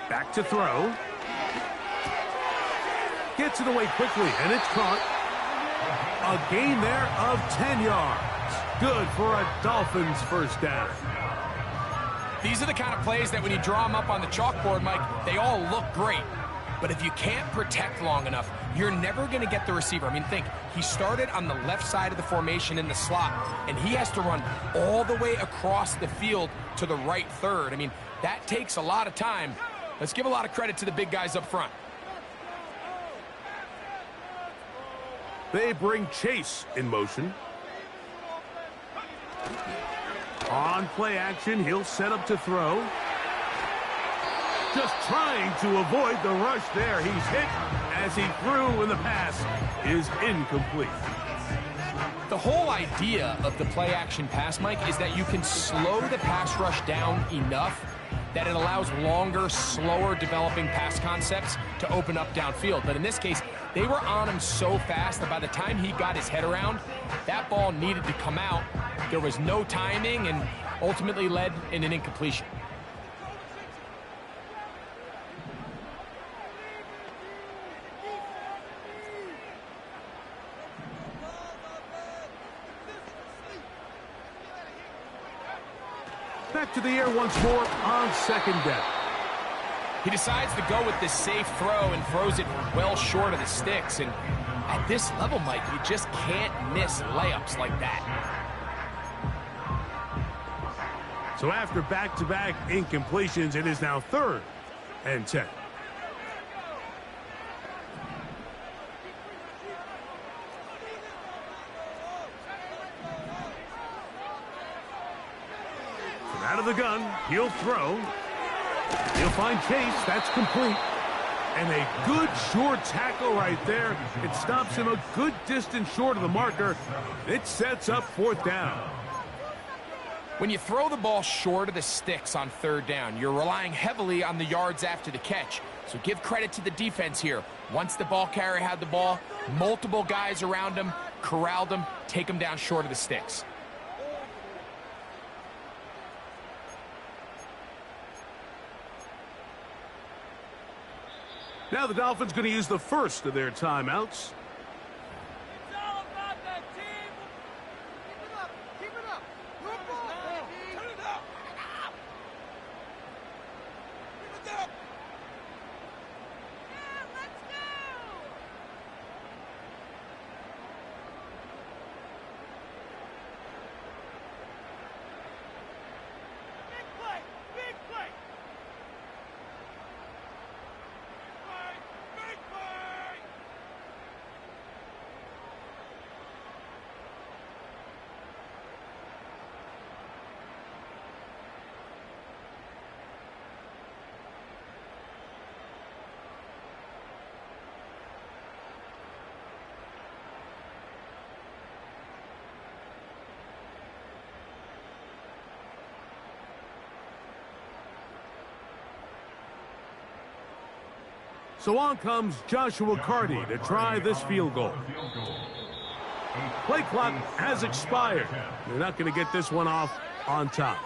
Back to throw. Gets it away quickly, and it's caught. A gain there of 10 yards. Good for a Dolphins first down. These are the kind of plays that when you draw them up on the chalkboard, Mike, they all look great. But if you can't protect long enough, you're never going to get the receiver. I mean, think, he started on the left side of the formation in the slot, and he has to run all the way across the field to the right third. I mean, that takes a lot of time. Let's give a lot of credit to the big guys up front. They bring Chase in motion. On play action, he'll set up to throw. Just trying to avoid the rush there. He's hit as he threw, and the pass is incomplete. The whole idea of the play action pass, Mike, is that you can slow the pass rush down enough that it allows longer, slower developing pass concepts to open up downfield. But in this case, they were on him so fast that by the time he got his head around, that ball needed to come out. There was no timing and ultimately led in an incompletion. Back to the air once more on second down. He decides to go with this safe throw and throws it well short of the sticks. And at this level, Mike, you just can't miss layups like that. So after back-to-back incompletions, it is now 3rd and 10. Out of the gun, he'll throw. He'll find Chase. That's complete. And a good short tackle right there. It stops him a good distance short of the marker. It sets up 4th down. When you throw the ball short of the sticks on 3rd down, you're relying heavily on the yards after the catch. So give credit to the defense here. Once the ball carrier had the ball, multiple guys around him, corralled him, take him down short of the sticks. Now the Dolphins going to use the first of their timeouts. So on comes Joshua Carty to try this field goal. Play clock has expired. They're not going to get this one off on top.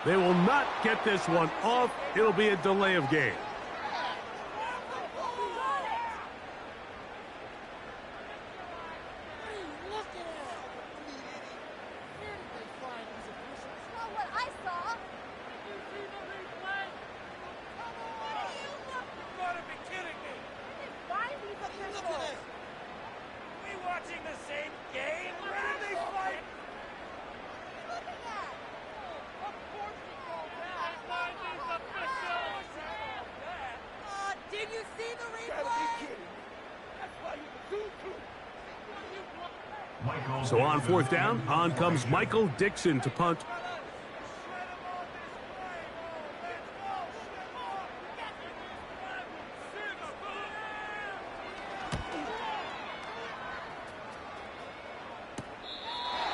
They will not get this one off. It'll be a delay of game. We watching the same game? Where are they fighting? Did you see the replay? Gotta be kidding. That's why you do too. So on fourth down, on comes Michael Dixon to punt.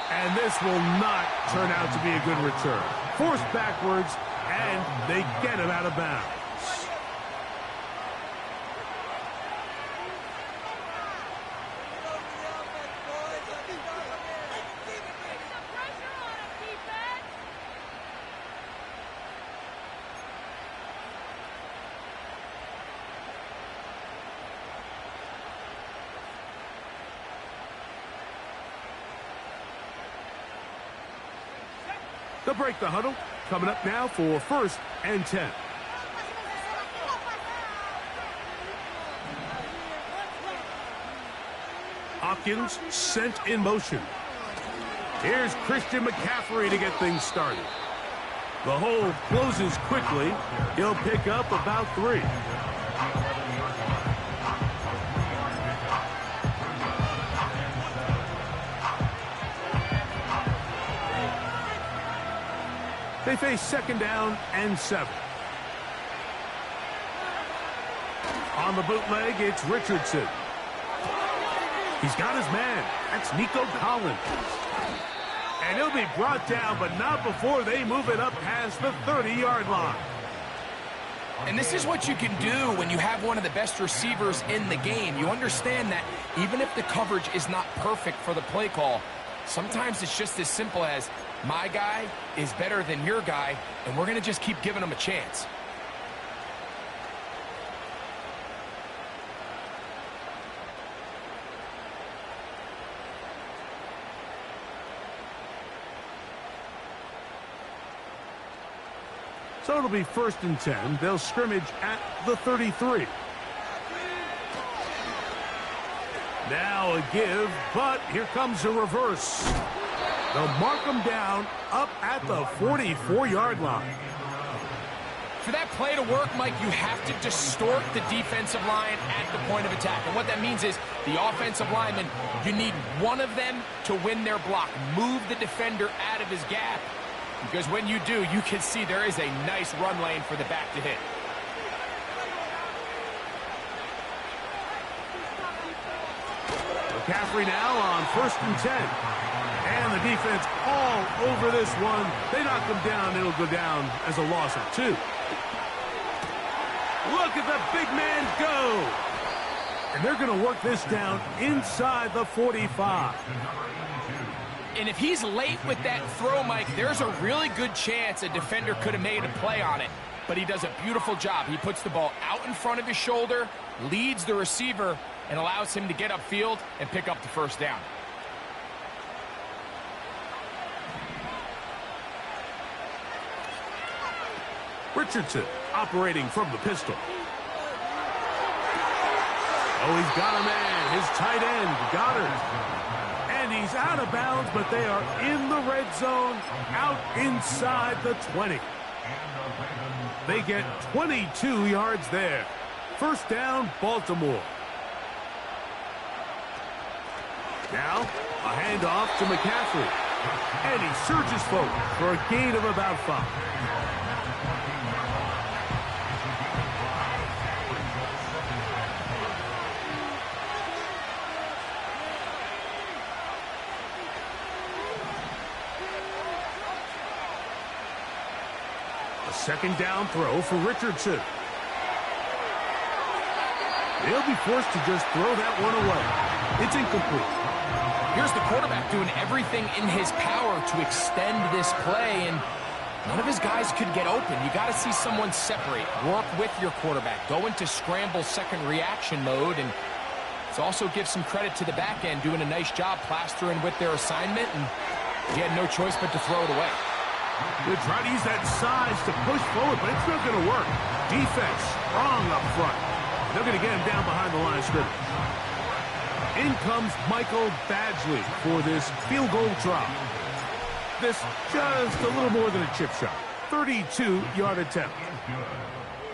And this will not turn out to be a good return. Forced backwards, and they get him out of bounds. They'll break the huddle. Coming up now for 1st and 10. Hopkins sent in motion. Here's Christian McCaffrey to get things started. The hole closes quickly. He'll pick up about 3. They face 2nd down and 7. On the bootleg, it's Richardson. He's got his man. That's Nico Collins. And he'll be brought down, but not before they move it up past the 30-yard line. And this is what you can do when you have one of the best receivers in the game. You understand that even if the coverage is not perfect for the play call, sometimes it's just as simple as my guy is better than your guy, and we're going to just keep giving him a chance. So it'll be 1st and 10. They'll scrimmage at the 33. Now a give, but here comes a reverse. They'll mark them down up at the 44-yard line. For that play to work, Mike, you have to distort the defensive line at the point of attack. And what that means is the offensive lineman, you need one of them to win their block. Move the defender out of his gap. Because when you do, you can see there is a nice run lane for the back to hit. McCaffrey now on 1st and 10. And the defense all over this one. They knock him down. It'll go down as a loss of 2. Look at the big man go. And they're going to work this down inside the 45. And if he's late with that throw, Mike, there's a really good chance a defender could have made a play on it. But he does a beautiful job. He puts the ball out in front of his shoulder, leads the receiver, and allows him to get upfield and pick up the 1st down. Richardson operating from the pistol. Oh, he's got a man. His tight end, Goddard. And he's out of bounds, but they are in the red zone, out inside the 20. They get 22 yards there. 1st down, Baltimore. Now, a handoff to McCaffrey. And he surges forward for a gain of about 5. A 2nd down throw for Richardson. They'll be forced to just throw that one away. It's incomplete. Here's the quarterback doing everything in his power to extend this play, and none of his guys could get open. You got to see someone separate, work with your quarterback, go into scramble second reaction mode, and it also gives some credit to the back end doing a nice job plastering with their assignment, and he had no choice but to throw it away. They're trying to use that size to push forward, but it's not going to work. Defense strong up front. They're going to get him down behind the line of scrimmage. In comes Michael Badgley for this field goal try. This just a little more than a chip shot. 32-yard attempt.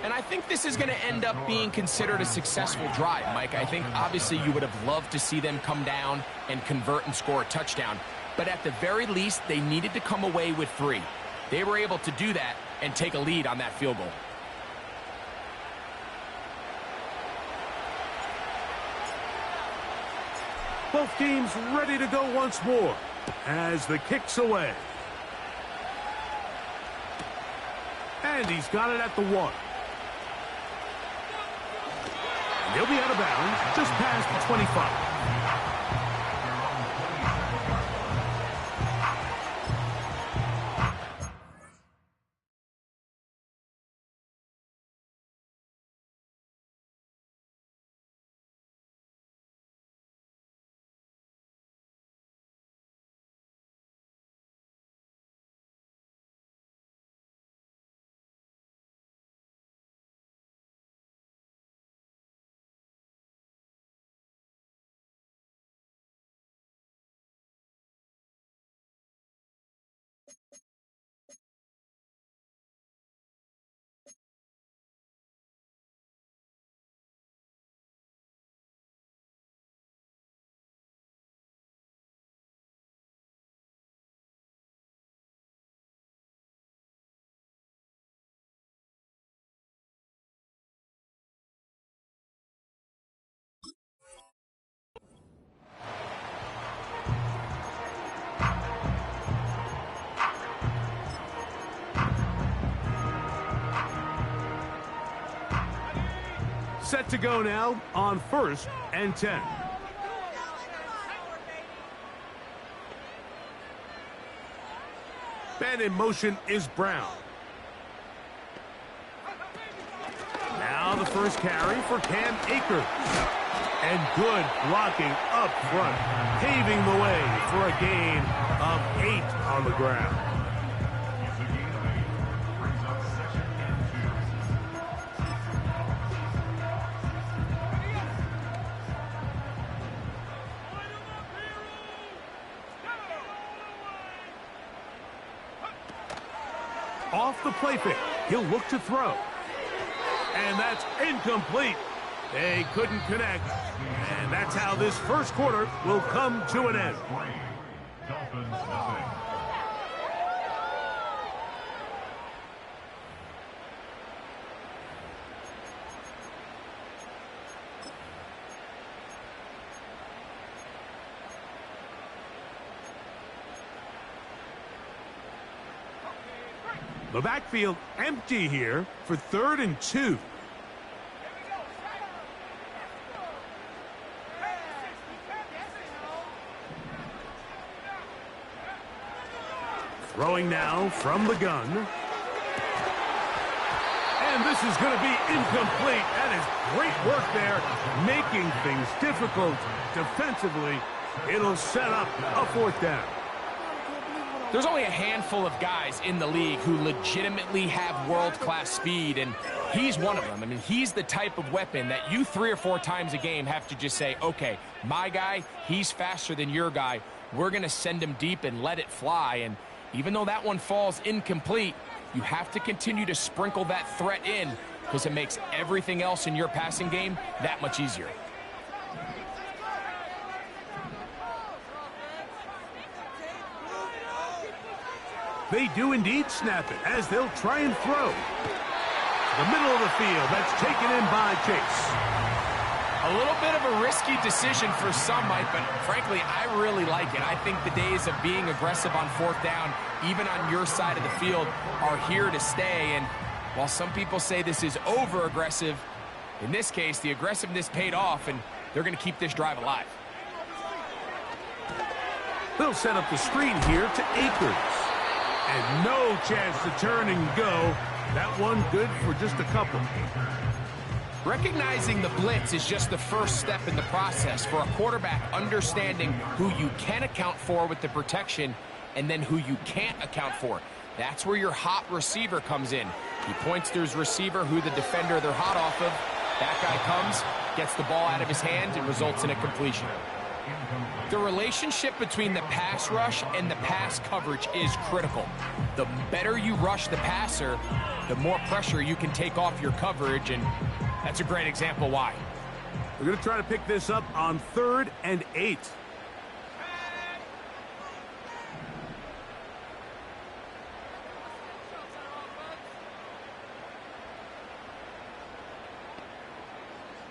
And I think this is going to end up being considered a successful drive, Mike. I think obviously you would have loved to see them come down and convert and score a touchdown. But at the very least, they needed to come away with 3. They were able to do that and take a lead on that field goal. Both teams ready to go once more as the kick's away. And he's got it at the 1. And he'll be out of bounds just past the 25. Set to go now on 1st and 10. Man in motion is Brown. Now the first carry for Cam Akers. And good blocking up front, paving the way for a gain of 8 on the ground. Off the play fake, he'll look to throw. And that's incomplete. They couldn't connect. And that's how this first quarter will come to an end. The backfield empty here for 3rd and 2. Throwing now from the gun. And this is going to be incomplete. That is great work there, making things difficult defensively. It'll set up a 4th down. There's only a handful of guys in the league who legitimately have world-class speed, and he's one of them. I mean, he's the type of weapon that you 3 or 4 times a game have to just say, okay, my guy, he's faster than your guy. We're going to send him deep and let it fly. And even though that one falls incomplete, you have to continue to sprinkle that threat in because it makes everything else in your passing game that much easier. They do indeed snap it as they'll try and throw. The middle of the field, that's taken in by Chase. A little bit of a risky decision for some, Mike, but frankly, I really like it. I think the days of being aggressive on 4th down, even on your side of the field, are here to stay. And while some people say this is over-aggressive, in this case, the aggressiveness paid off, and they're going to keep this drive alive. They'll set up the screen here to Akers. And no chance to turn and go. That one good for just a couple. Recognizing the blitz is just the first step in the process for a quarterback understanding who you can account for with the protection and then who you can't account for. That's where your hot receiver comes in. He points to his receiver who the defender they're hot off of. That guy comes, gets the ball out of his hand and results in a completion. The relationship between the pass rush and the pass coverage is critical. The better you rush the passer, the more pressure you can take off your coverage, and that's a great example why. We're going to try to pick this up on 3rd and 8.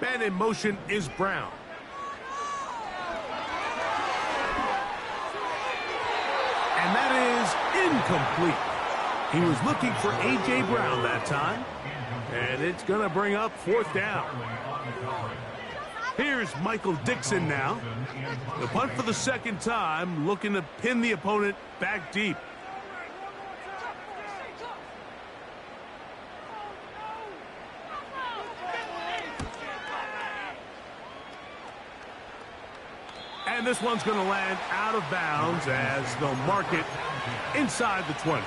Man in motion is Brown. And that is incomplete. He was looking for A.J. Brown that time. And it's going to bring up 4th down. Here's Michael Dixon now. The punt for the 2nd time, looking to pin the opponent back deep. And this one's going to land out of bounds as they'll mark it inside the 20.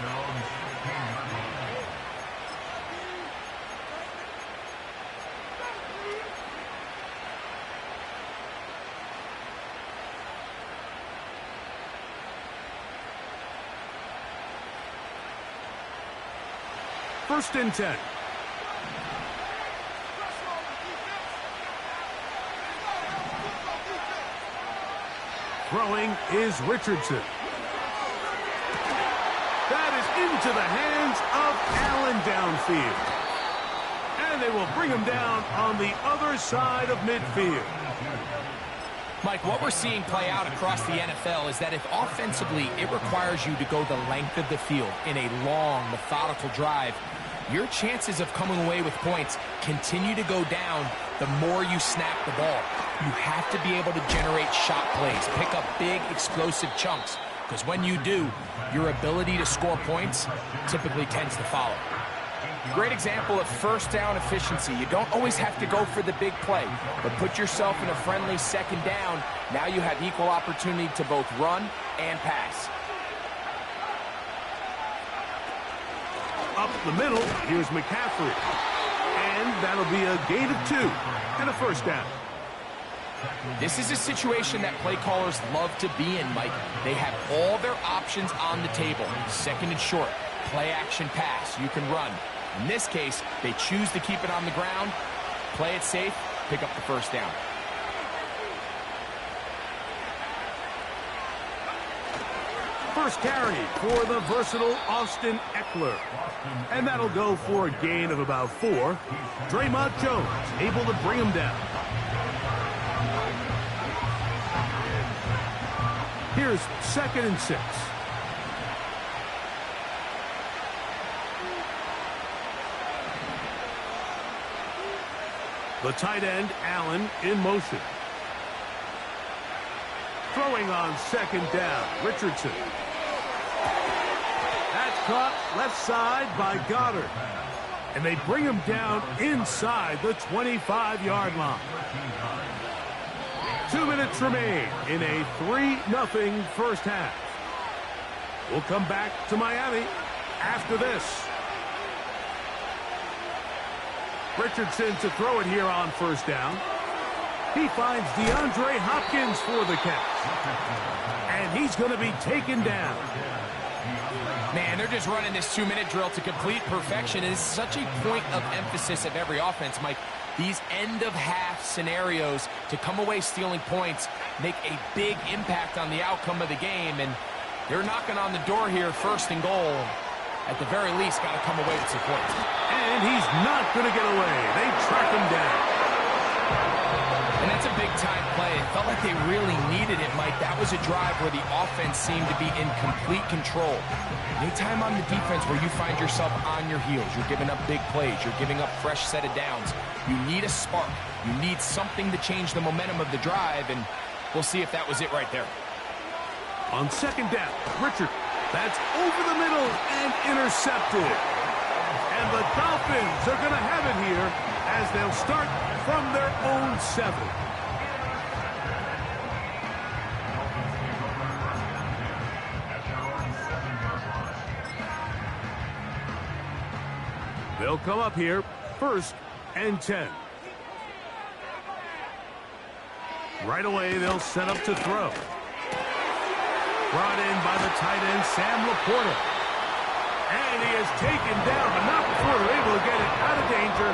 First and 10. Throwing is Richardson. That is into the hands of Allen downfield. And they will bring him down on the other side of midfield. Mike, what we're seeing play out across the NFL is that if offensively it requires you to go the length of the field in a long, methodical drive, your chances of coming away with points continue to go down the more you snap the ball. You have to be able to generate shot plays, pick up big, explosive chunks, because when you do, your ability to score points typically tends to follow. Great example of first down efficiency. You don't always have to go for the big play, but put yourself in a friendly 2nd down. Now you have equal opportunity to both run and pass. Up the middle, here's McCaffrey. And that'll be a gain of 2 and a 1st down. This is a situation that play callers love to be in, Mike. They have all their options on the table. 2nd and short, play action pass, you can run. In this case, they choose to keep it on the ground, play it safe, pick up the 1st down. First carry for the versatile Austin Eckler. And that'll go for a gain of about 4. Draymond Jones able to bring him down. Here's 2nd and 6. The tight end, Allen, in motion. Throwing on 2nd down, Richardson. That's caught left side by Goddard. And they bring him down inside the 25-yard line. 2 minutes remain in a 3-0 first half. We'll come back to Miami after this. Richardson to throw it here on 1st down. He finds DeAndre Hopkins for the catch. And he's going to be taken down. Man, they're just running this 2-minute drill to complete perfection. It is such a point of emphasis of every offense, Mike. These end-of-half scenarios to come away stealing points make a big impact on the outcome of the game. And they're knocking on the door here, 1st and goal. At the very least, got to come away with some points. And he's not going to get away. They track him down. And that's a big-time play. It felt like they really needed it, Mike. That was a drive where the offense seemed to be in complete control. Anytime on the defense where you find yourself on your heels, you're giving up big plays, you're giving up fresh set of downs, you need a spark. You need something to change the momentum of the drive, and we'll see if that was it right there. On 2nd down, Richard. That's over the middle and intercepted. And the Dolphins are going to have it here as they'll start from their own 7. They'll come up here 1st and 10. Right away, they'll set up to throw. Brought in by the tight end, Sam Laporta. And he is taken down, but not before they're able to get it out of danger,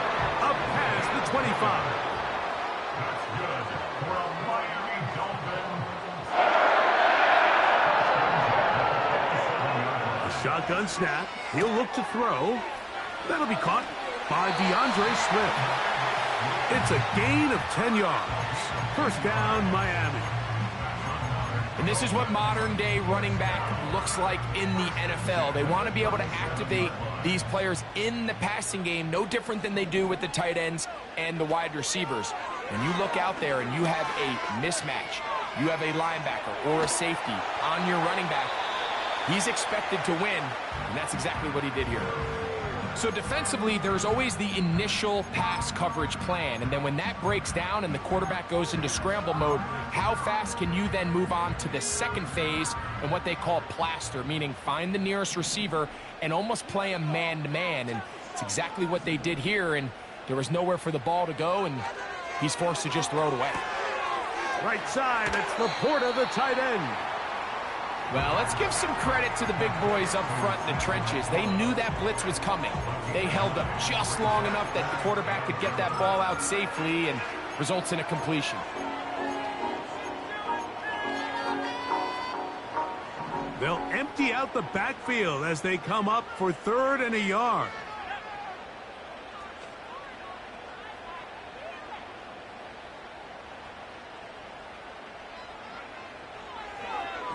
up past the 25. That's good for a Miami Dolphins. The shotgun snap. He'll look to throw. That'll be caught by DeAndre Swift. It's a gain of 10 yards. First down, Miami. And this is what modern-day running back looks like in the NFL. They want to be able to activate these players in the passing game, no different than they do with the tight ends and the wide receivers. When you look out there and you have a mismatch, you have a linebacker or a safety on your running back, he's expected to win, and that's exactly what he did here. So defensively, there's always the initial pass coverage plan, and then when that breaks down and the quarterback goes into scramble mode, how fast can you then move on to the second phase and what they call plaster, meaning find the nearest receiver and almost play him man-to-man, and it's exactly what they did here, and there was nowhere for the ball to go, and he's forced to just throw it away. Right side, it's Laporta, the tight end. Well, let's give some credit to the big boys up front in the trenches. They knew that blitz was coming. They held up just long enough that the quarterback could get that ball out safely and results in a completion. They'll empty out the backfield as they come up for 3rd and a yard.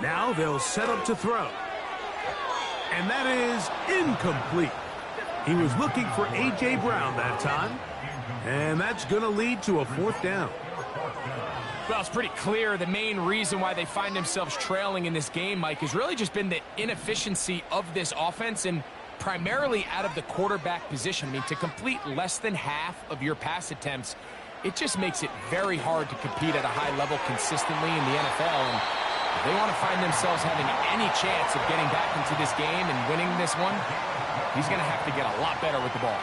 Now they'll set up to throw. And that is incomplete. He was looking for A.J. Brown that time. And that's going to lead to a 4th down. Well, it's pretty clear the main reason why they find themselves trailing in this game, Mike, has really just been the inefficiency of this offense and primarily out of the quarterback position. I mean, to complete less than half of your pass attempts, it just makes it very hard to compete at a high level consistently in the NFL. And if they want to find themselves having any chance of getting back into this game and winning this one, he's going to have to get a lot better with the ball.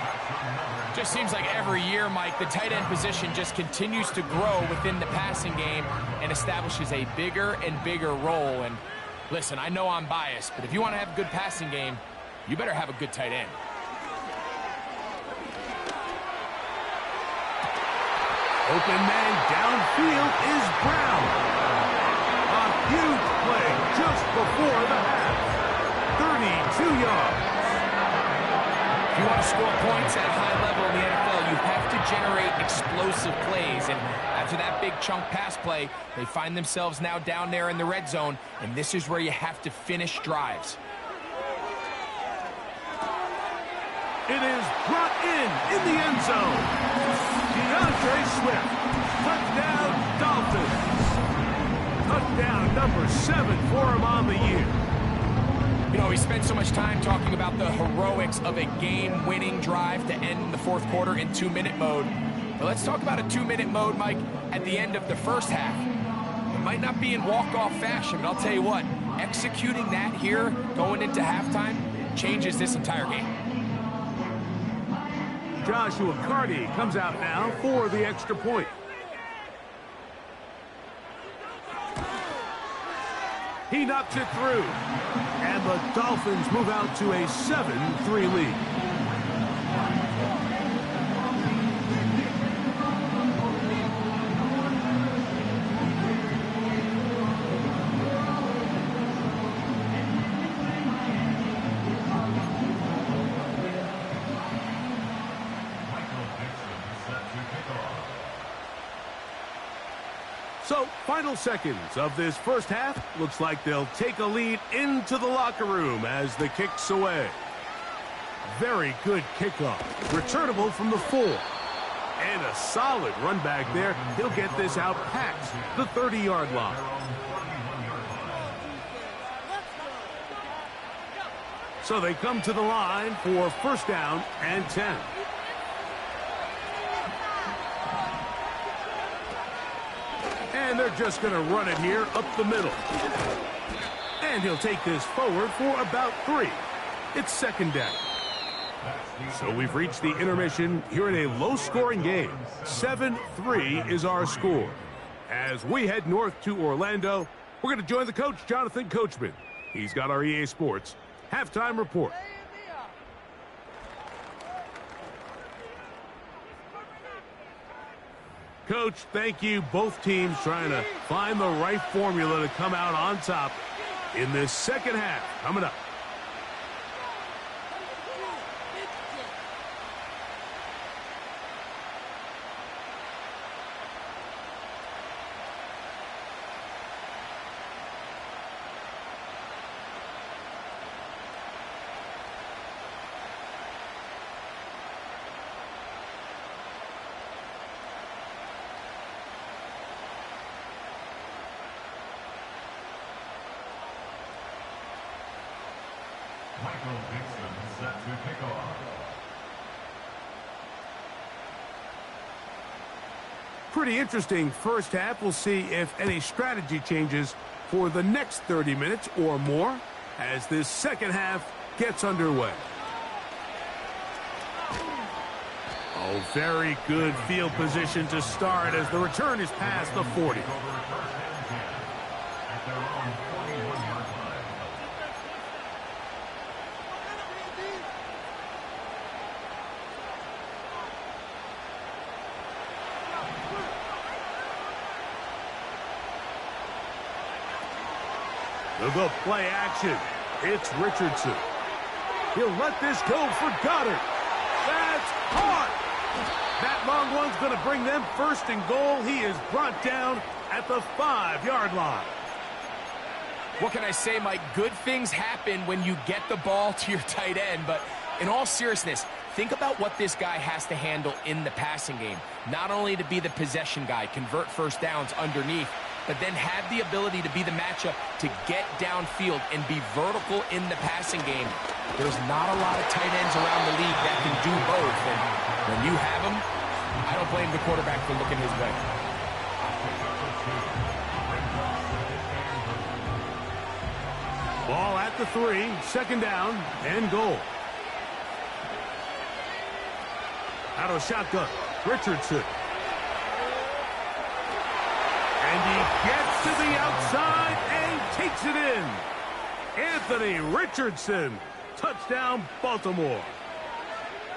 Just seems like every year, Mike, the tight end position just continues to grow within the passing game and establishes a bigger and bigger role. And listen, I know I'm biased, but if you want to have a good passing game, you better have a good tight end. Open man downfield is Brown. A huge play just before the half. 32 yards. If you want to score points at a high level in the NFL, you have to generate explosive plays. And after that big chunk pass play, they find themselves now down there in the red zone, and this is where you have to finish drives. It is brought in the end zone. DeAndre Swift. Touchdown, Dolphins. Touchdown number 7 for him on the year. You know, we spent so much time talking about the heroics of a game-winning drive to end the 4th quarter in 2-minute mode. But let's talk about a 2-minute mode, Mike, at the end of the first half. It might not be in walk-off fashion, but I'll tell you what, executing that here going into halftime changes this entire game. Joshua Carty comes out now for the extra point. He knocks it through. And the Dolphins move out to a 7-3 lead. So, final seconds of this first half. Looks like they'll take a lead into the locker room as the kick's away. Very good kickoff. Returnable from the 4. And a solid run back there. He'll get this out past the 30-yard line. So they come to the line for first down and 10. And they're just going to run it here up the middle. And he'll take this forward for about 3. It's second down. So we've reached the intermission here in a low-scoring game. 7-3 is our score. As we head north to Orlando, we're going to join the coach, Jonathan Coachman. He's got our EA Sports halftime report. Coach, thank you. Both teams trying to find the right formula to come out on top in this second half. Coming up. Michael Dixon set to kick off. Pretty interesting first half. We'll see if any strategy changes for the next 30 minutes or more as this second half gets underway. Oh, very good field position to start as the return is past the 40. At their own 41-yard line. They'll go play action. It's Richardson. He'll let this go for Goddard. That's caught. That long one's going to bring them first and goal. He is brought down at the 5-yard line. What can I say, Mike? Good things happen when you get the ball to your tight end, but in all seriousness, think about what this guy has to handle in the passing game. Not only to be the possession guy, convert first downs underneath, but then have the ability to be the matchup to get downfield and be vertical in the passing game. There's not a lot of tight ends around the league that can do both, and when you have them, I don't blame the quarterback for looking his way. Ball at the 3, second down and goal. Out of shotgun, Richardson. And he gets to the outside and takes it in. Anthony Richardson, touchdown Baltimore.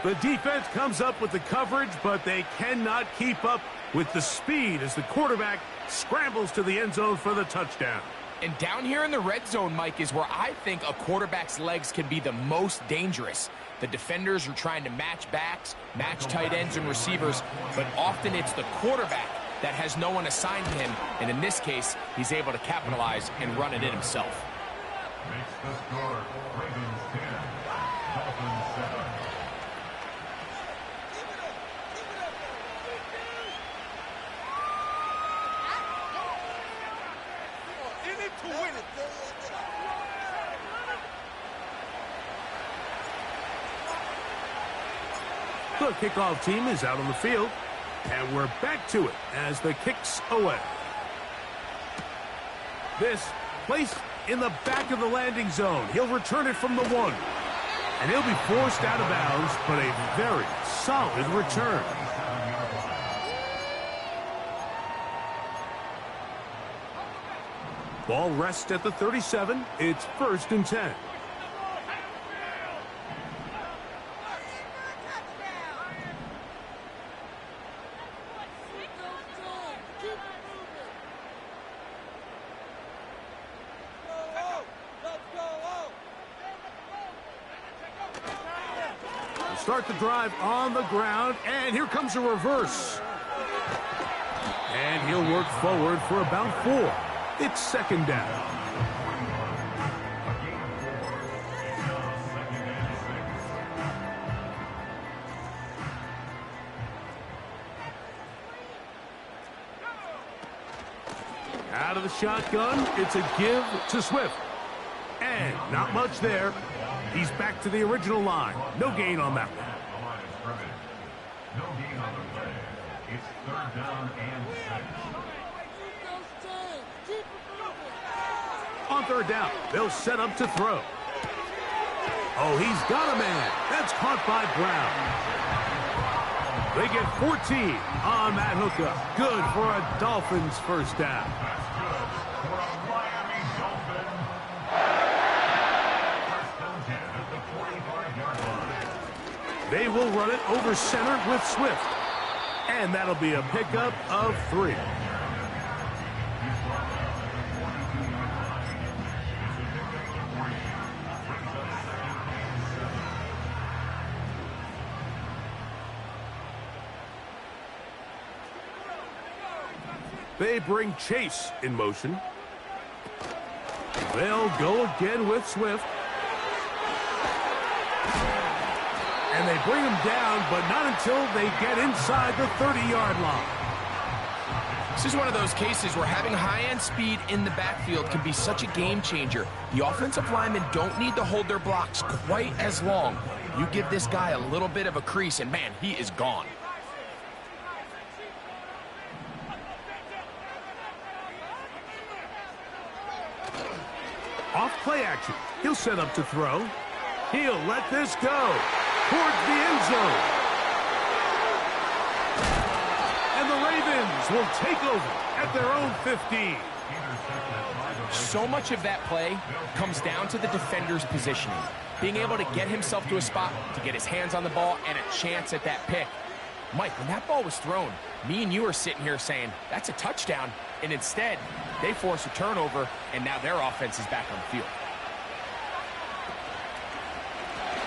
The defense comes up with the coverage, but they cannot keep up with the speed as the quarterback scrambles to the end zone for the touchdown. And down here in the red zone, Mike, is where I think a quarterback's legs can be the most dangerous. The defenders are trying to match backs, match tight ends and receivers, but often it's the quarterback that has no one assigned to him, and in this case, he's able to capitalize and run it in himself. Makes the score Ravens 10, Dolphins 7. The kickoff team is out on the field, and we're back to it as the kick's away. This placed in the back of the landing zone. He'll return it from the 1, and he'll be forced out of bounds, but a very solid return. Ball rests at the 37. It's 1st and 10. Start the drive on the ground, and here comes a reverse. And he'll work forward for about 4. It's 2nd down. Out of the shotgun, it's a give to Swift. And not much there. He's back to the original line. No gain on that one. No gain on the play. It's 3rd down and 6. On 3rd down, they'll set up to throw. Oh, he's got a man. That's caught by Brown. They get 14 on that hookup. Good for a Dolphins first down. That's good for a Miami Dolphin. First and 10 at the 45-yard line. They will run it over center with Swift. And that'll be a pickup of 3. They bring Chase in motion. They'll go again with Swift. And they bring him down, but not until they get inside the 30-yard line. This is one of those cases where having high-end speed in the backfield can be such a game changer. The offensive linemen don't need to hold their blocks quite as long. You give this guy a little bit of a crease, and man, he is gone. Off play action. He'll set up to throw. He'll let this go towards the end zone. And the Ravens will take over at their own 15. So much of that play comes down to the defender's positioning. Being able to get himself to a spot, to get his hands on the ball, and a chance at that pick. Mike, when that ball was thrown, me and you are sitting here saying, that's a touchdown. And instead, they force a turnover, and now their offense is back on the field.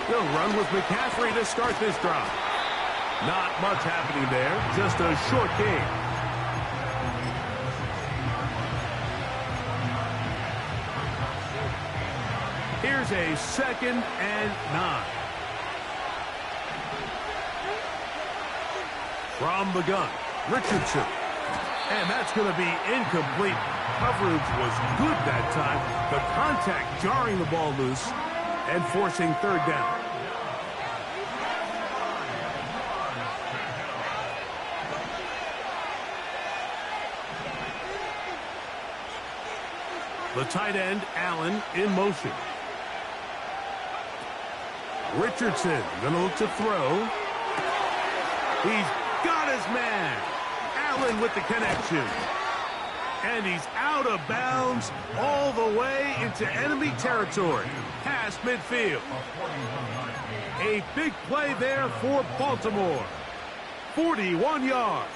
They'll run with McCaffrey to start this drive. Not much happening there, just a short game. Here's a 2nd and 9. From the gun, Richardson. And that's going to be incomplete. Coverage was good that time. The contact jarring the ball loose and forcing 3rd down. The tight end, Allen, in motion. Richardson going to look to throw. He's got his man. Allen with the connection. And he's out of bounds all the way into enemy territory, past midfield. A big play there for Baltimore. 41 yards.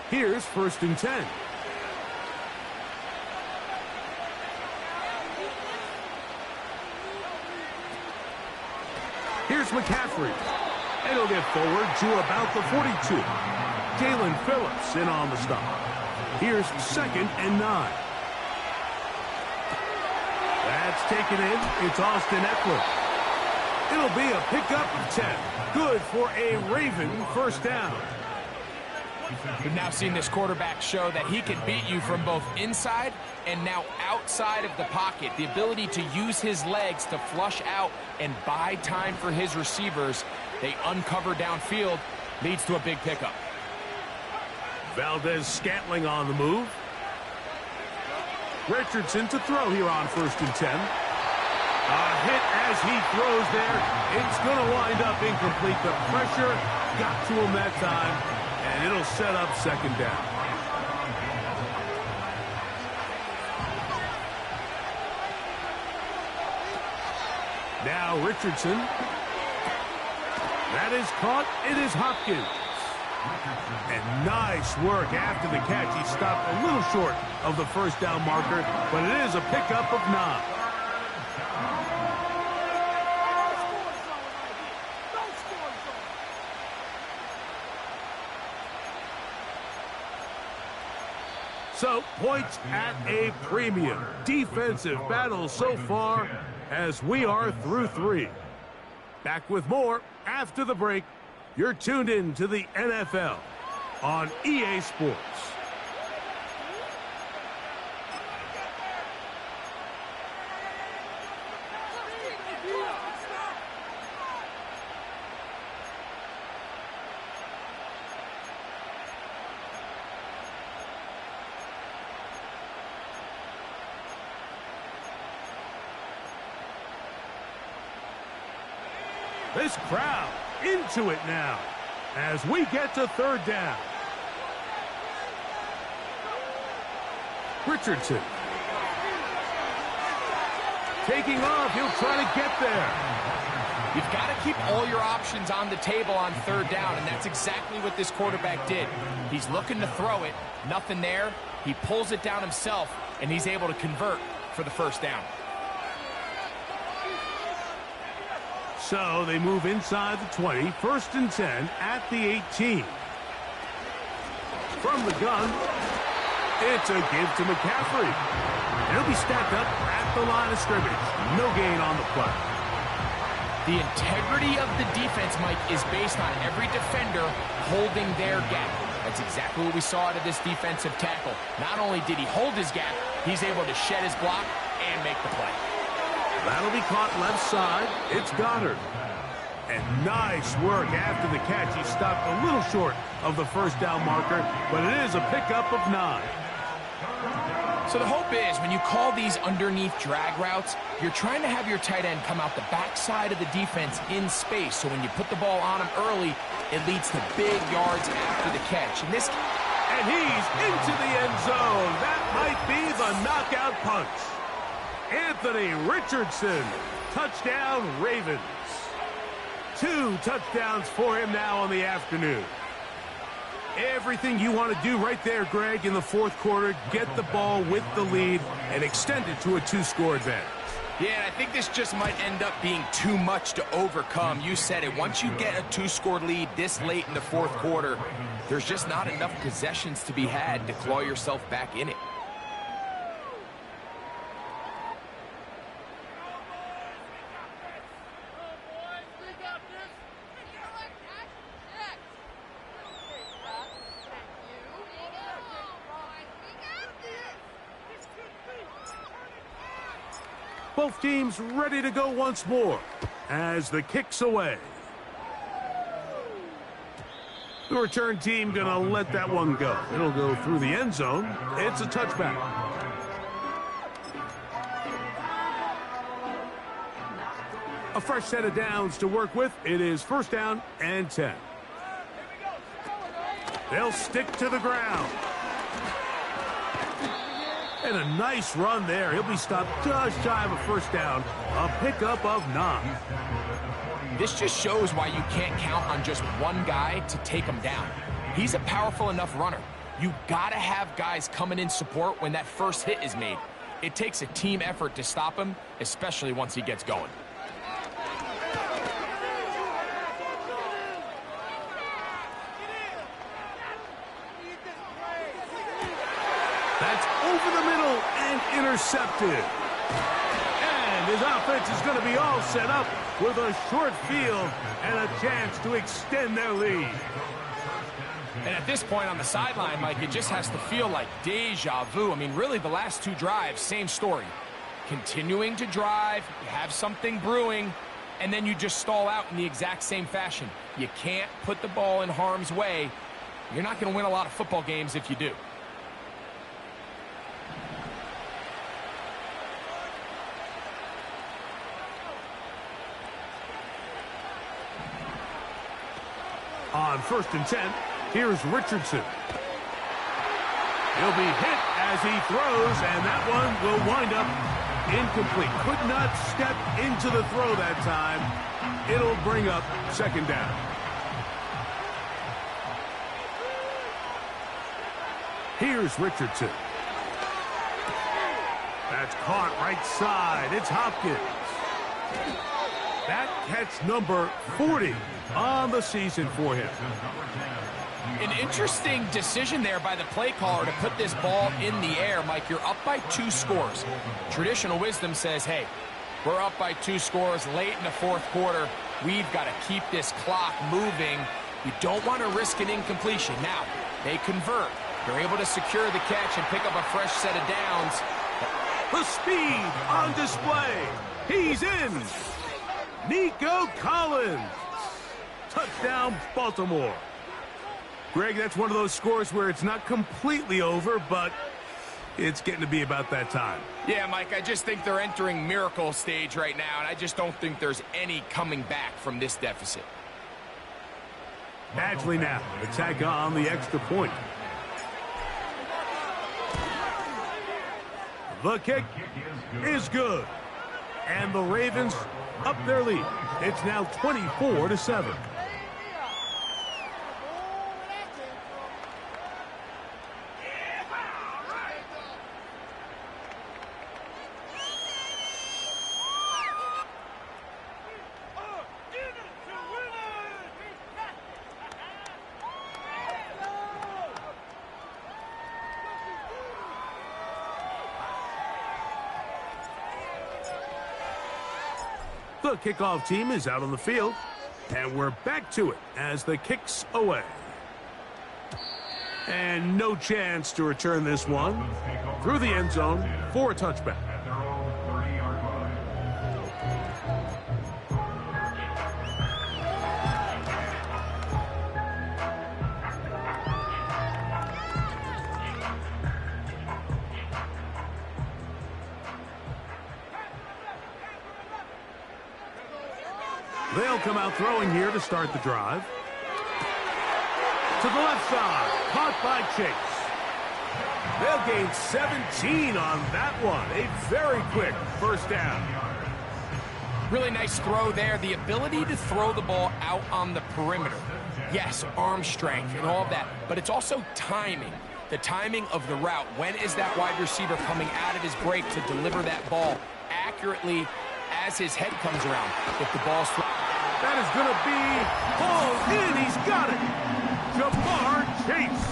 Here's 1st and 10. Here's McCaffrey. And he'll get forward to about the 42. Jalen Phillips in on the stop. Here's 2nd and 9. That's taken in. It's Austin Eckler. It'll be a pickup of 10. Good for a Raven first down. We've now seen this quarterback show that he can beat you from both inside and now outside of the pocket. The ability to use his legs to flush out and buy time for his receivers. They uncover downfield, leads to a big pickup. Valdez-Scantling on the move. Richardson to throw here on 1st and 10. A hit as he throws there. It's going to wind up incomplete. The pressure got to him that time. And it'll set up 2nd down. Now Richardson. That is caught. It is Hopkins. And nice work after the catch. He stopped a little short of the first down marker, but it is a pickup of 9. So, points at a premium. Defensive battle so far as we are through 3. Back with more after the break. You're tuned in to the NFL on EA Sports. This crowd into it now as we get to third down. Richardson. Taking off, he'll try to get there. You've got to keep all your options on the table on third down, and that's exactly what this quarterback did. He's looking to throw it, nothing there. He pulls it down himself, and he's able to convert for the first down. So they move inside the 20, 1st and 10 at the 18. From the gun, it's a give to McCaffrey. He'll be stacked up at the line of scrimmage. No gain on the play. The integrity of the defense, Mike, is based on every defender holding their gap. That's exactly what we saw out of this defensive tackle. Not only did he hold his gap, he's able to shed his block and make the play. That'll be caught left side. It's Goddard. And nice work after the catch. He stopped a little short of the first down marker, but it is a pickup of 9. So the hope is when you call these underneath drag routes, you're trying to have your tight end come out the backside of the defense in space. So when you put the ball on him early, it leads to big yards after the catch. And he's into the end zone. That might be the knockout punch. Anthony Richardson, touchdown Ravens. 2 touchdowns for him now on the afternoon. Everything you want to do right there, Greg, in the fourth quarter, get the ball with the lead and extend it to a 2-score advantage. Yeah, and I think this just might end up being too much to overcome. You said it. Once you get a 2-score lead this late in the fourth quarter, there's just not enough possessions to be had to claw yourself back in it. Both teams ready to go once more as the kick's away. The return team going to let that one go. It'll go through the end zone. It's a touchback. A fresh set of downs to work with. It is 1st down and 10. They'll stick to the ground. And a nice run there. He'll be stopped just shy of a 1st down. A pickup of 9. This just shows why you can't count on just one guy to take him down. He's a powerful enough runner. You got to have guys coming in support when that first hit is made. It takes a team effort to stop him, especially once he gets going. That's over the middle and intercepted. And his offense is going to be all set up with a short field and a chance to extend their lead. And at this point on the sideline, Mike, it just has to feel like deja vu. I mean, really, the last 2 drives, same story. Continuing to drive, you have something brewing, and then you just stall out in the exact same fashion. You can't put the ball in harm's way. You're not going to win a lot of football games if you do. On 1st and 10, here's Richardson. He'll be hit as he throws, and that one will wind up incomplete. Could not step into the throw that time. It'll bring up 2nd down. Here's Richardson. That's caught right side. It's Hopkins. That catch number 40 on the season for him. An interesting decision there by the play caller to put this ball in the air. Mike, you're up by 2 scores. Traditional wisdom says, hey, we're up by 2 scores late in the fourth quarter. We've got to keep this clock moving. You don't want to risk an incompletion. Now, they convert. They're able to secure the catch and pick up a fresh set of downs. The speed on display. He's in. Nico Collins. Touchdown, Baltimore. Greg, that's one of those scores where it's not completely over, but it's getting to be about that time. Yeah, Mike, I just think they're entering miracle stage right now, and I just don't think there's any coming back from this deficit. Badgley now to tack on the extra point. The kick is good. And the Ravens up their lead. It's now 24-7. The kickoff team is out on the field, and we're back to it as the kick's away. And no chance to return this one through the end zone for a touchback. At their own 30-yard line. They'll come out throwing here to start the drive. To the left side, caught by Chase. They'll gain 17 on that one. A very quick first down. Really nice throw there. The ability to throw the ball out on the perimeter. Yes, arm strength and all of that, but it's also timing. The timing of the route. When is that wide receiver coming out of his break to deliver that ball accurately as his head comes around? If the ball's That is going to be hauled in. He's got it. Ja'Marr Chase.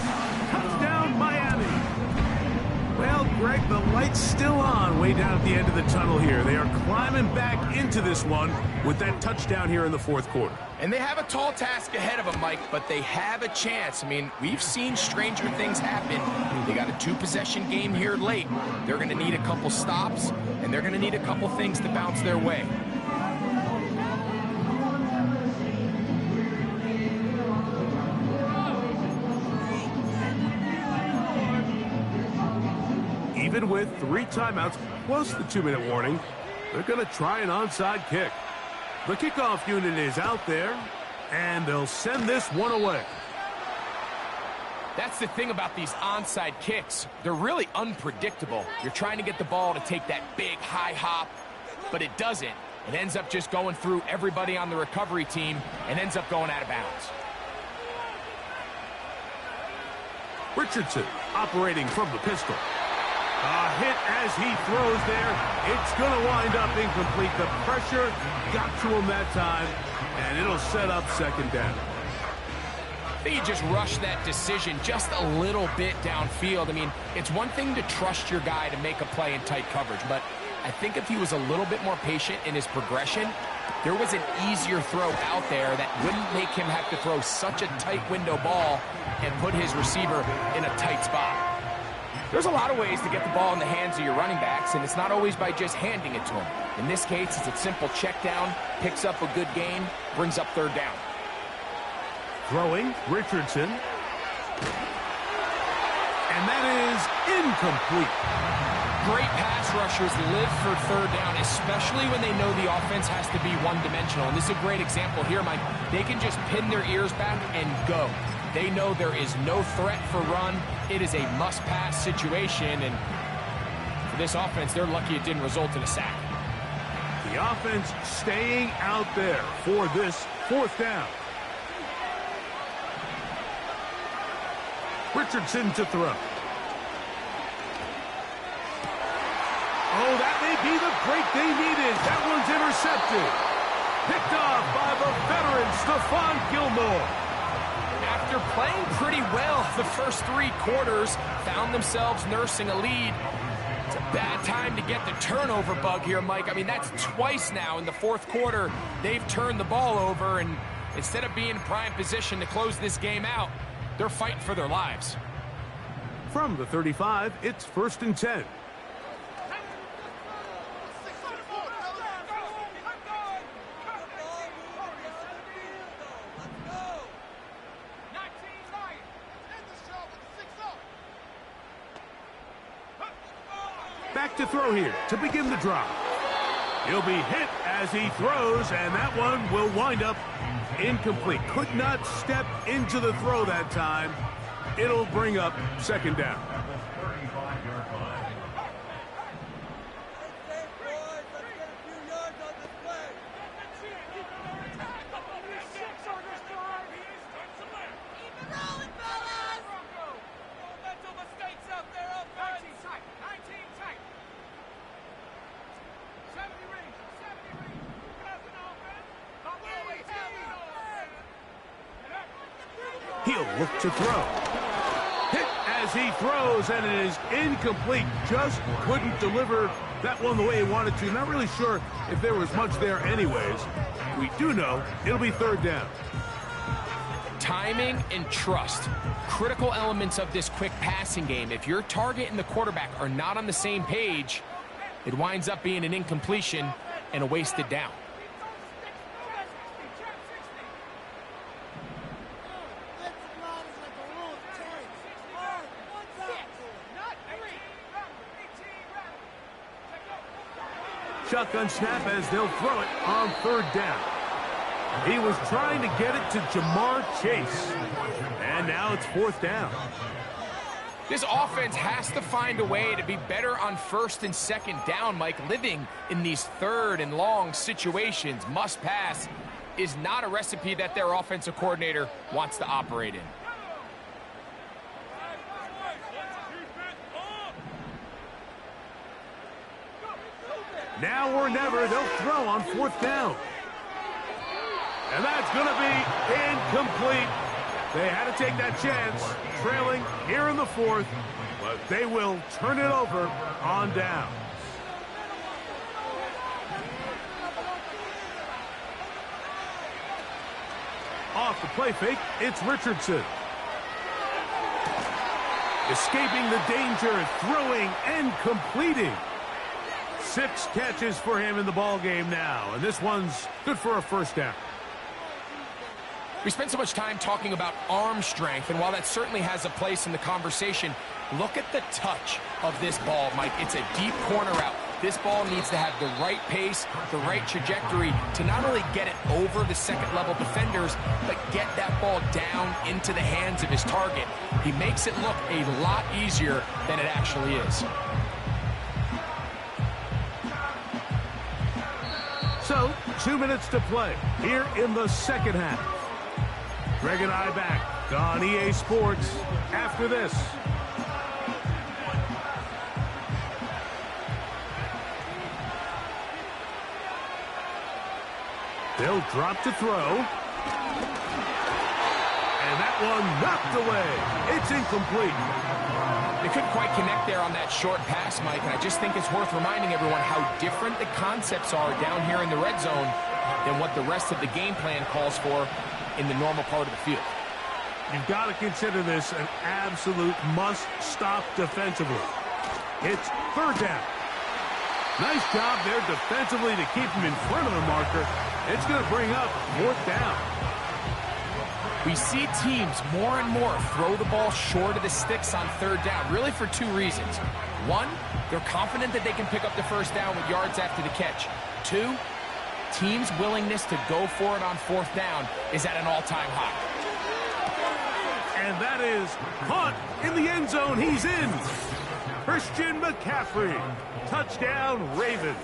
Touchdown, Miami. Well, Greg, the light's still on way down at the end of the tunnel here. They are climbing back into this one with that touchdown here in the fourth quarter. And they have a tall task ahead of them, Mike, but they have a chance. I mean, we've seen stranger things happen. They got a two-possession game here late. They're going to need a couple stops, and they're going to need a couple things to bounce their way. Even with 3 timeouts plus the 2-minute warning, they're going to try an onside kick. The kickoff unit is out there, and they'll send this one away. That's the thing about these onside kicks. They're really unpredictable. You're trying to get the ball to take that big high hop, but it doesn't. It ends up just going through everybody on the recovery team and ends up going out of bounds. Richardson operating from the pistol. A hit as he throws there. It's going to wind up incomplete. The pressure got to him that time, and it'll set up second down. I think he just rushed that decision just a little bit downfield. I mean, it's one thing to trust your guy to make a play in tight coverage, but I think if he was a little bit more patient in his progression, there was an easier throw out there that wouldn't make him have to throw such a tight window ball and put his receiver in a tight spot. There's a lot of ways to get the ball in the hands of your running backs, and it's not always by just handing it to them. In this case, it's a simple check down, picks up a good gain, brings up third down. Throwing, Richardson. And that is incomplete. Great pass rushers live for third down, especially when they know the offense has to be one-dimensional. And this is a great example here, Mike. They can just pin their ears back and go. They know there is no threat for run. It is a must-pass situation, and for this offense, they're lucky it didn't result in a sack. The offense staying out there for this fourth down. Richardson to throw. Oh, that may be the break they needed. That one's intercepted. Picked off by the veteran, Stephon Gilmore. After playing pretty well the first 3 quarters, found themselves nursing a lead. It's a bad time to get the turnover bug here, Mike. I mean, that's twice now in the fourth quarter. They've turned the ball over, and instead of being in prime position to close this game out, they're fighting for their lives. From the 35, it's 1st and 10. Back to throw here to begin the drive. He'll be hit as he throws, and that one will wind up incomplete. Could not step into the throw that time. It'll bring up second down. He'll look to throw. Hit as he throws, and it is incomplete. Just couldn't deliver that one the way he wanted to. Not really sure if there was much there anyways. We do know it'll be third down. Timing and trust, critical elements of this quick passing game. If your target and the quarterback are not on the same page, it winds up being an incompletion and a wasted down. Shotgun snap as they'll throw it on third down. He was trying to get it to Jamar Chase. And now it's fourth down. This offense has to find a way to be better on first and second down, Mike. Living in these third and long situations, must pass, is not a recipe that their offensive coordinator wants to operate in. Now or never, they'll throw on fourth down. And that's going to be incomplete. They had to take that chance, trailing here in the fourth, but they will turn it over on down. Off the play fake, it's Richardson. Escaping the danger, throwing and completing. 6 catches for him in the ball game now, and this one's good for a first down. We spent so much time talking about arm strength, and while that certainly has a place in the conversation, look at the touch of this ball, Mike. It's a deep corner route. This ball needs to have the right pace, the right trajectory to not only get it over the second-level defenders, but get that ball down into the hands of his target. He makes it look a lot easier than it actually is. So, 2 minutes to play here in the second half. Greg and I back on EA Sports after this. They'll drop to throw. And that one knocked away. It's incomplete. They couldn't quite connect there on that short pass, Mike, and I just think it's worth reminding everyone how different the concepts are down here in the red zone than what the rest of the game plan calls for in the normal part of the field. You've got to consider this an absolute must-stop defensively. It's third down. Nice job there defensively to keep him in front of the marker. It's going to bring up fourth down. We see teams more and more throw the ball short of the sticks on third down, really for 2 reasons. 1, they're confident that they can pick up the first down with yards after the catch. 2, teams' willingness to go for it on fourth down is at an all-time high. And that is caught in the end zone. He's in. Christian McCaffrey. Touchdown, Ravens.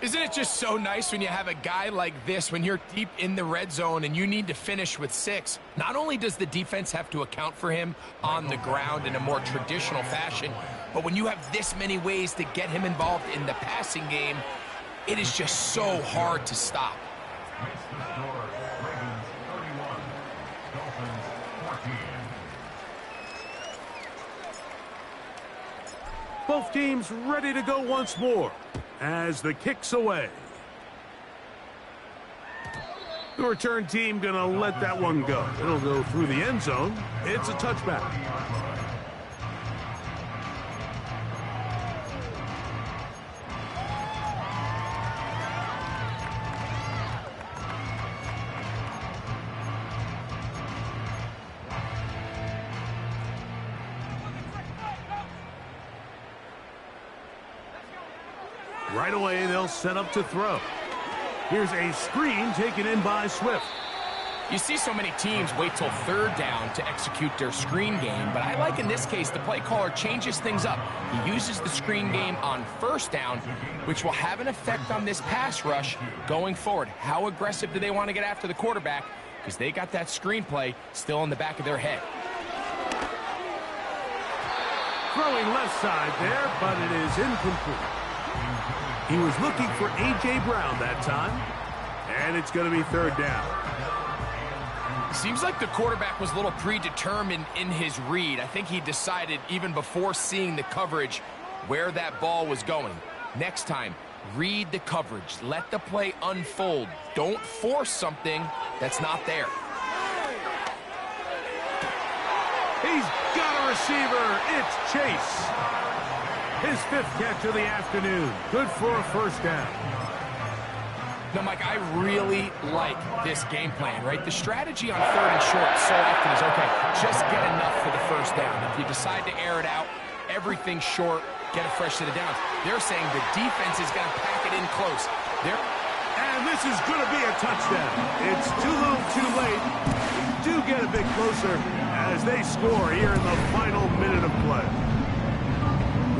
Isn't it just so nice when you have a guy like this, when you're deep in the red zone and you need to finish with 6? Not only does the defense have to account for him on the ground in a more traditional fashion, but when you have this many ways to get him involved in the passing game, it is just so hard to stop. Both teams ready to go once more as the kick's away. The return team going to let that one go. It'll go through the end zone. It's a touchback. Right away, they'll set up to throw. Here's a screen taken in by Swift. You see so many teams wait till third down to execute their screen game, but I like in this case the play caller changes things up. He uses the screen game on first down, which will have an effect on this pass rush going forward. How aggressive do they want to get after the quarterback? Because they got that screen play still in the back of their head. Throwing left side there, but it is incomplete. He was looking for A.J. Brown that time, and it's going to be third down. Seems like the quarterback was a little predetermined in his read. I think he decided even before seeing the coverage where that ball was going. Next time, read the coverage. Let the play unfold. Don't force something that's not there. He's got a receiver. It's Chase. His 5th catch of the afternoon. Good for a first down. Now, Mike, I really like this game plan, right? The strategy on third and short so often is, okay, just get enough for the first down. If you decide to air it out, everything short, get a fresh set of downs. They're saying the defense is going to pack it in close. And this is going to be a touchdown. It's too little too late. We do get a bit closer as they score here in the final minute of play.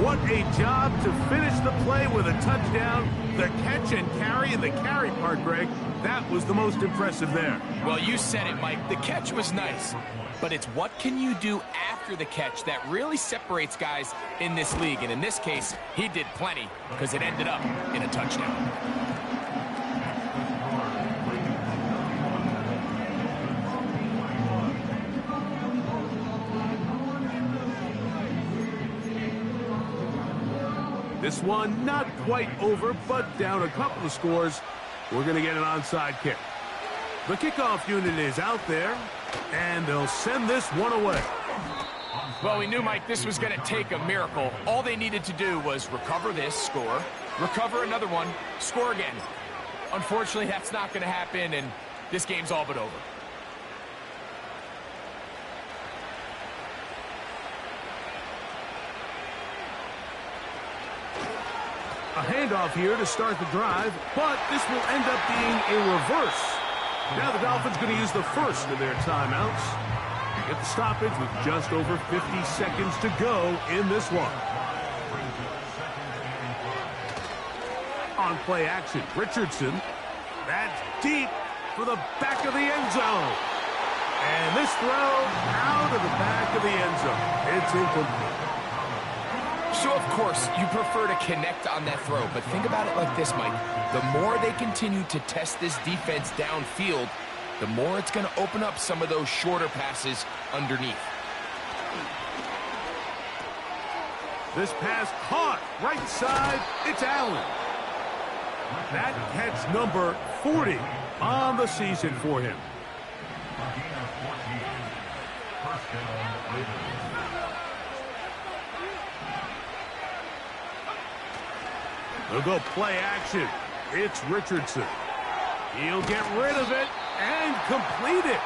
What a job to finish the play with a touchdown. The catch and carry, and the carry part, Greg, that was the most impressive there. Well, you said it, Mike. The catch was nice, but it's what can you do after the catch that really separates guys in this league. And in this case, he did plenty because it ended up in a touchdown. This one not quite over, but down a couple of scores. We're going to get an onside kick. The kickoff unit is out there, and they'll send this one away. Well, we knew, Mike, this was going to take a miracle. All they needed to do was recover this, score, recover another one, score again. Unfortunately, that's not going to happen, and this game's all but over. A handoff here to start the drive, but this will end up being a reverse. Now the Dolphins going to use the first of their timeouts. Get the stoppage with just over 50 seconds to go in this one. On play action, Richardson. That's deep for the back of the end zone. And this throw out of the back of the end zone. It's incomplete. So, of course, you prefer to connect on that throw, but think about it like this, Mike. The more they continue to test this defense downfield, the more it's going to open up some of those shorter passes underneath. This pass caught right side. It's Allen. That catch number 40 on the season for him. They'll go play action. It's Richardson. He'll get rid of it and complete it.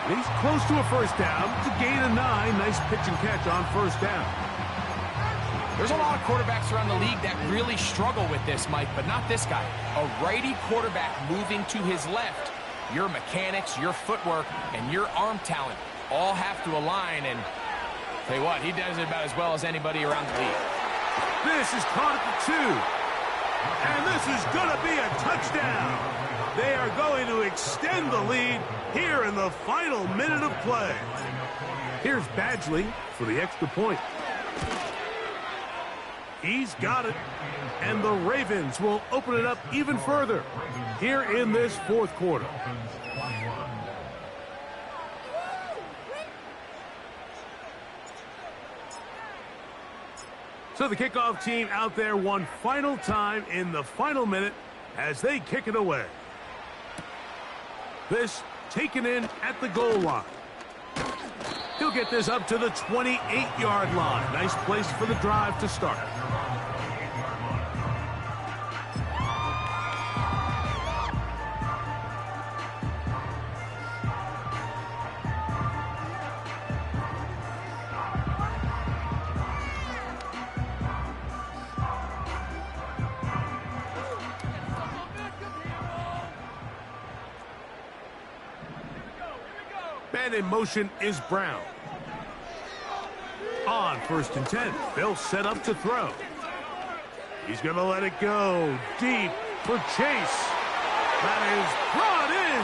And he's close to a first down. It's a gain of 9. Nice pitch and catch on first down. There's a lot of quarterbacks around the league that really struggle with this, Mike, but not this guy. A righty quarterback moving to his left. Your mechanics, your footwork, and your arm talent all have to align, and tell you what, he does it about as well as anybody around the league. This is caught at the 2. And this is going to be a touchdown. They are going to extend the lead here in the final minute of play. Here's Badgley for the extra point. He's got it. And the Ravens will open it up even further here in this fourth quarter. So the kickoff team out there one final time in the final minute as they kick it away. This taken in at the goal line. He'll get this up to the 28-yard line. Nice place for the drive to start. And in motion is Brown. On 1st and 10, they'll set up to throw. He's going to let it go deep for Chase. That is brought in.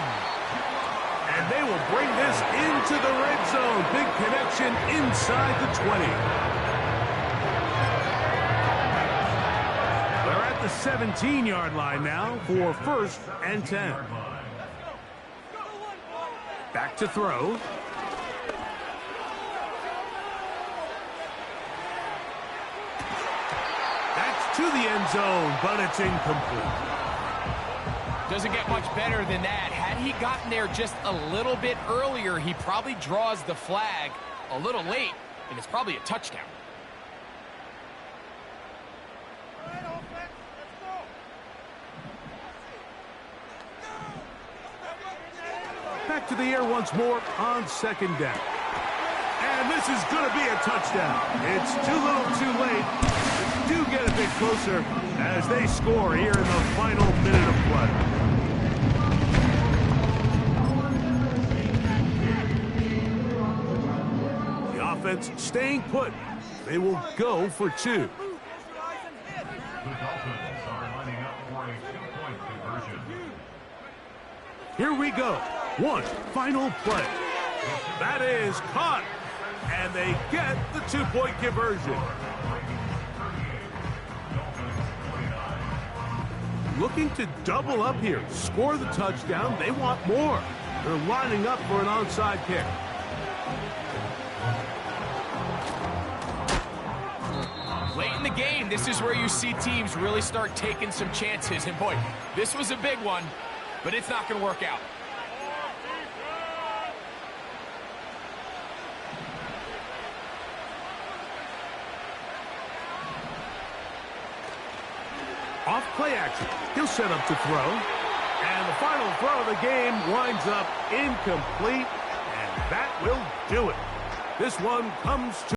And they will bring this into the red zone. Big connection inside the 20. They're at the 17-yard line now for 1st and 10. Back to throw. That's to the end zone, but it's incomplete. Doesn't get much better than that. Had he gotten there just a little bit earlier, he probably draws the flag a little late, and it's probably a touchdown. Back to the air once more on 2nd down. And this is going to be a touchdown. It's too little too late. Do get a bit closer as they score here in the final minute of play. The offense staying put. They will go for 2. The Dolphins are lining up for a 2-point conversion. Here we go. One final play. That is caught. And they get the 2-point conversion. Looking to double up here. Score the touchdown. They want more. They're lining up for an onside kick. Late in the game, this is where you see teams really start taking some chances. And boy, this was a big one, but it's not going to work out. Off play action. He'll set up to throw. And the final throw of the game winds up incomplete. And that will do it. This one comes to